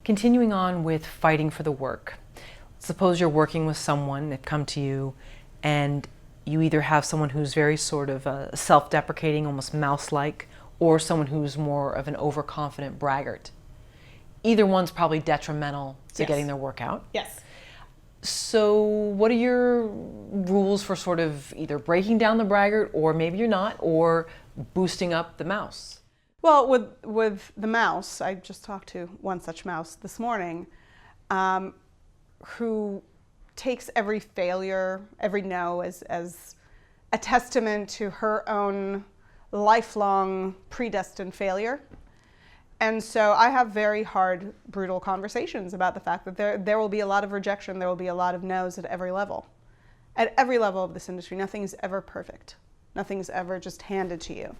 Continuing on with fighting for the work. Suppose you're working with someone, they've come to you, and you either have someone who's very sort of self-deprecating, almost mouse-like, or someone who's more of an overconfident braggart. Either one's probably detrimental to getting their work out. Yes. So what are your rules for sort of either breaking down the braggart, or maybe you're not, or boosting up the mouse? Well, with the mouse, I just talked to one such mouse this morning, who takes every failure, every no as a testament to her own lifelong predestined failure. And so I have very hard, brutal conversations about the fact that there will be a lot of rejection, there will be a lot of no's at every level. At every level of this industry, nothing is ever perfect. Nothing's ever just handed to you.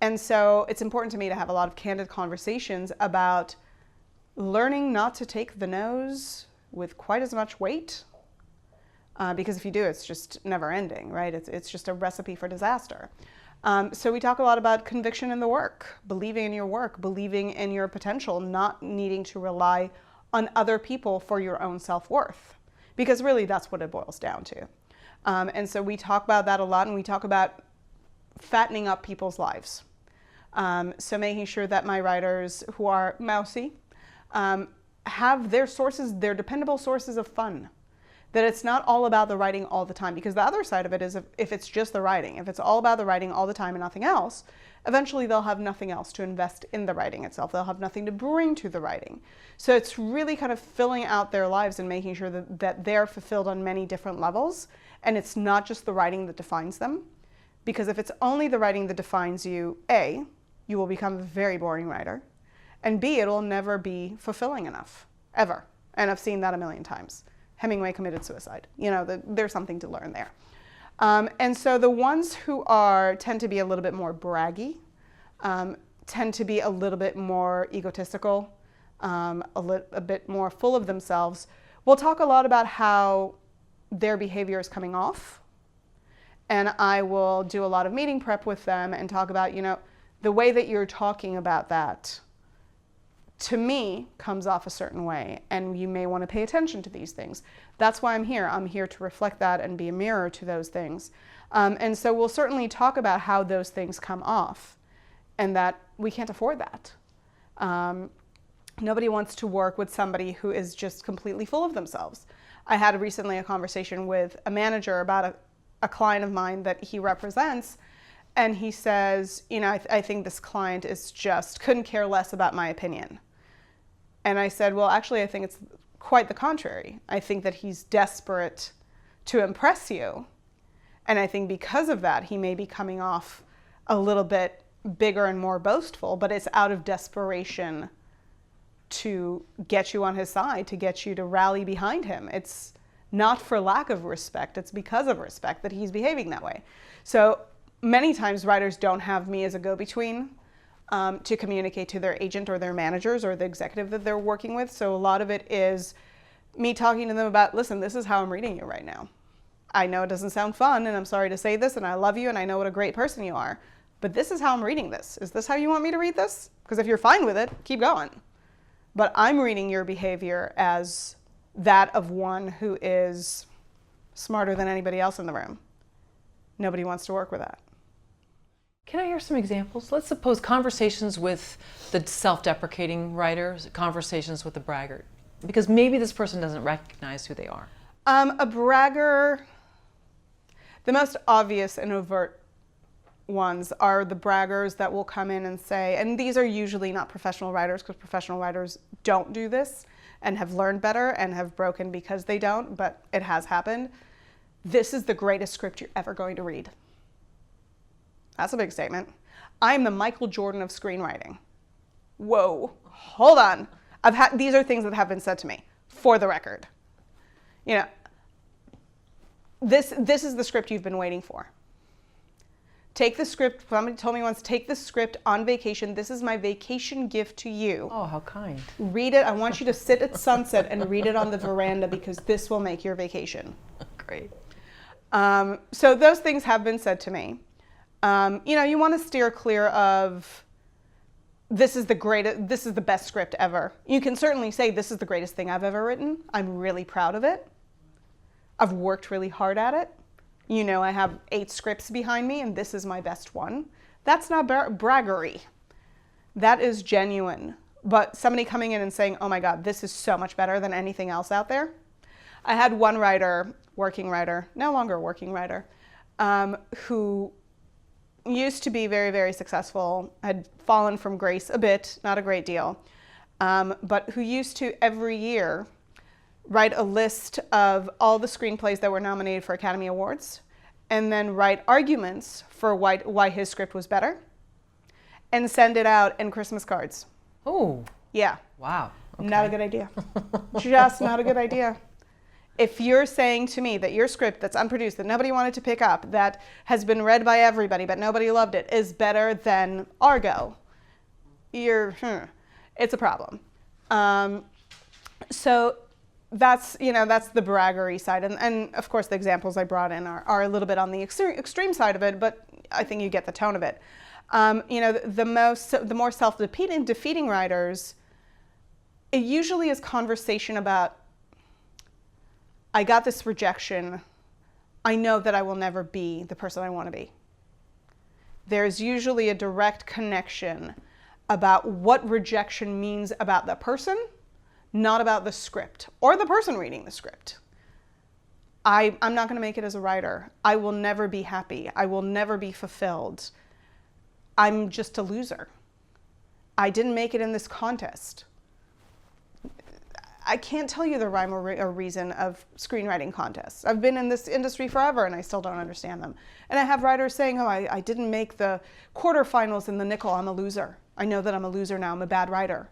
And so it's important to me to have a lot of candid conversations about learning not to take the no's with quite as much weight, because if you do, it's just never ending, right? It's just a recipe for disaster. So we talk a lot about conviction in the work, believing in your work, believing in your potential, not needing to rely on other people for your own self-worth, because really that's what it boils down to. And so we talk about that a lot, and we talk about fattening up people's lives. So making sure that my writers who are mousy have their sources, their dependable sources of fun. That it's not all about the writing all the time, because the other side of it is if it's just the writing, if it's all about the writing all the time and nothing else, eventually they'll have nothing else to invest in the writing itself. They'll have nothing to bring to the writing. So it's really kind of filling out their lives and making sure that they're fulfilled on many different levels, and it's not just the writing that defines them. Because if it's only the writing that defines you, A, you will become a very boring writer, and B, it'll never be fulfilling enough, ever. And I've seen that a million times. Hemingway committed suicide. You know, there's something to learn there. And so the ones who tend to be a little bit more braggy, tend to be a little bit more egotistical, a bit more full of themselves, we'll talk a lot about how their behavior is coming off. And I will do a lot of meeting prep with them and talk about, you know, the way that you're talking about that, to me, comes off a certain way, and you may want to pay attention to these things. That's why I'm here. I'm here to reflect that and be a mirror to those things. And so we'll certainly talk about how those things come off, and that we can't afford that. Nobody wants to work with somebody who is just completely full of themselves. I had recently a conversation with a manager about a client of mine that he represents, and he says, you know, I think this client is just couldn't care less about my opinion. And I said, well, actually, I think it's quite the contrary. I think that he's desperate to impress you. And I think because of that, he may be coming off a little bit bigger and more boastful, but it's out of desperation to get you on his side, to get you to rally behind him. It's not for lack of respect. It's because of respect that he's behaving that way. So many times writers don't have me as a go-between to communicate to their agent or their managers or the executive that they're working with. So a lot of it is me talking to them about, listen, this is how I'm reading you right now. I know it doesn't sound fun, and I'm sorry to say this, and I love you, and I know what a great person you are, but this is how I'm reading this. Is this how you want me to read this? Because if you're fine with it, keep going. But I'm reading your behavior as that of one who is smarter than anybody else in the room. Nobody wants to work with that. Can I hear some examples? Let's suppose conversations with the self-deprecating writers, conversations with the braggart, because maybe this person doesn't recognize who they are. A bragger, the most obvious and overt ones are the braggers that will come in and say, and these are usually not professional writers, because professional writers don't do this and have learned better and have broken because they don't, but it has happened. This is the greatest script you're ever going to read. That's a big statement. I'm the Michael Jordan of screenwriting. Whoa, hold on. These are things that have been said to me, for the record. You know, this is the script you've been waiting for. Take the script, somebody told me once, take the script on vacation. This is my vacation gift to you. Oh, how kind. Read it. I want you to sit at sunset and read it on the veranda, because this will make your vacation. Great. So those things have been said to me. You know, you want to steer clear of this is the best script ever. You can certainly say this is the greatest thing I've ever written. I'm really proud of it. I've worked really hard at it. You know, I have 8 scripts behind me and this is my best one. That's not braggery. That is genuine. But somebody coming in and saying, oh my God, this is so much better than anything else out there. I had one writer, working writer, no longer a working writer, who used to be very, very successful, had fallen from grace a bit, not a great deal, but who used to every year write a list of all the screenplays that were nominated for Academy Awards and then write arguments for why his script was better and send it out in Christmas cards. Oh. Yeah. Wow. Okay. Not a good idea. Just not a good idea. If you're saying to me that your script that's unproduced, that nobody wanted to pick up, that has been read by everybody but nobody loved it, is better than Argo, it's a problem. So that's the braggery side. And of course the examples I brought in are a little bit on the extreme side of it, but I think you get the tone of it. The more self-defeating writers, it usually is conversation about, I got this rejection. I know that I will never be the person I want to be. There's usually a direct connection about what rejection means about the person, not about the script or the person reading the script. I'm not going to make it as a writer. I will never be happy. I will never be fulfilled. I'm just a loser. I didn't make it in this contest. I can't tell you the rhyme or reason of screenwriting contests. I've been in this industry forever and I still don't understand them. And I have writers saying, oh, I didn't make the quarterfinals in the nickel. I'm a loser. I know that I'm a loser now. I'm a bad writer.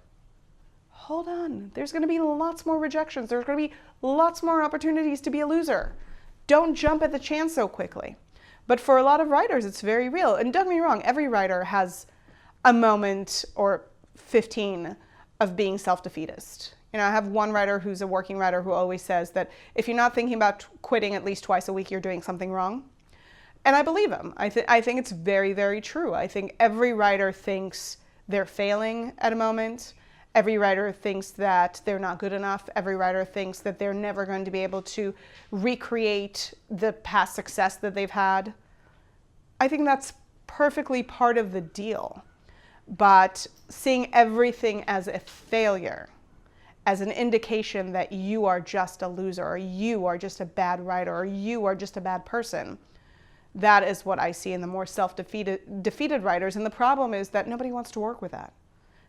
Hold on. There's going to be lots more rejections. There's going to be lots more opportunities to be a loser. Don't jump at the chance so quickly. But for a lot of writers, it's very real. And don't get me wrong, every writer has a moment or 15 of being self-defeatist. You know, I have one writer who's a working writer who always says that if you're not thinking about quitting at least twice a week, you're doing something wrong. And I believe him. I think it's very, very true. I think every writer thinks they're failing at a moment. Every writer thinks that they're not good enough. Every writer thinks that they're never going to be able to recreate the past success that they've had. I think that's perfectly part of the deal. But seeing everything as a failure, as an indication that you are just a loser, or you are just a bad writer, or you are just a bad person, that is what I see in the more self-defeated writers. And the problem is that nobody wants to work with that.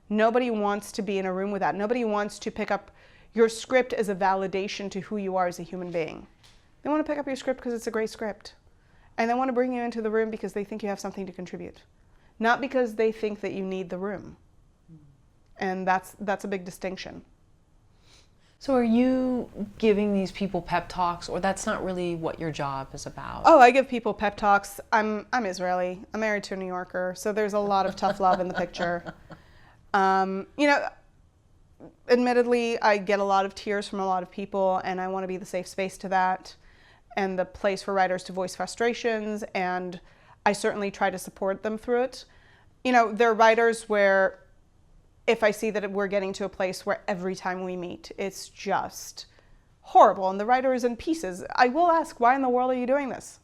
Nobody wants to be in a room with that. Nobody wants to pick up your script as a validation to who you are as a human being. They want to pick up your script because it's a great script. And they want to bring you into the room because they think you have something to contribute. Not because they think that you need the room. And that's a big distinction. So are you giving these people pep talks, or that's not really what your job is about? Oh, I give people pep talks. I'm Israeli. I'm married to a New Yorker, so there's a lot of tough love in the picture. Admittedly, I get a lot of tears from a lot of people, and I want to be the safe space to that, and the place for writers to voice frustrations, and I certainly try to support them through it. You know, there are writers where if I see that we're getting to a place where every time we meet, it's just horrible and the writer is in pieces, I will ask, why in the world are you doing this?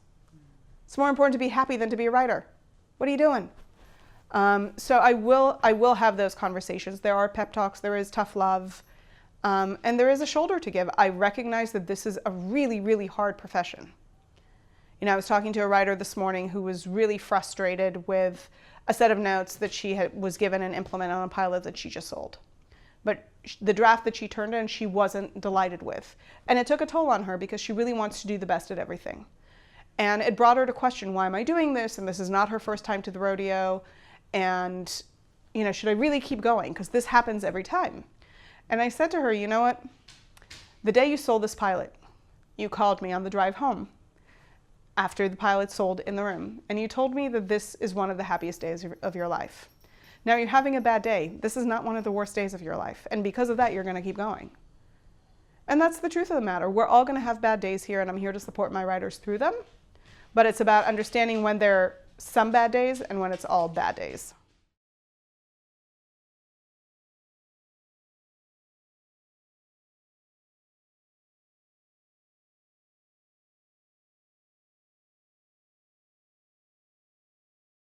It's more important to be happy than to be a writer. What are you doing? So I will have those conversations. There are pep talks, there is tough love, and there is a shoulder to give. I recognize that this is a really, really hard profession. You know, I was talking to a writer this morning who was really frustrated with a set of notes that she was given and implemented on a pilot that she just sold. But the draft that she turned in, she wasn't delighted with. And it took a toll on her because she really wants to do the best at everything. And it brought her to question, why am I doing this? And this is not her first time to the rodeo. And, you know, should I really keep going? Because this happens every time. And I said to her, you know what? The day you sold this pilot, you called me on the drive home after the pilot sold in the room, and you told me that this is one of the happiest days of your life. Now you're having a bad day. This is not one of the worst days of your life, and because of that, you're going to keep going. And that's the truth of the matter. We're all going to have bad days here, and I'm here to support my writers through them, but it's about understanding when there are some bad days and when it's all bad days.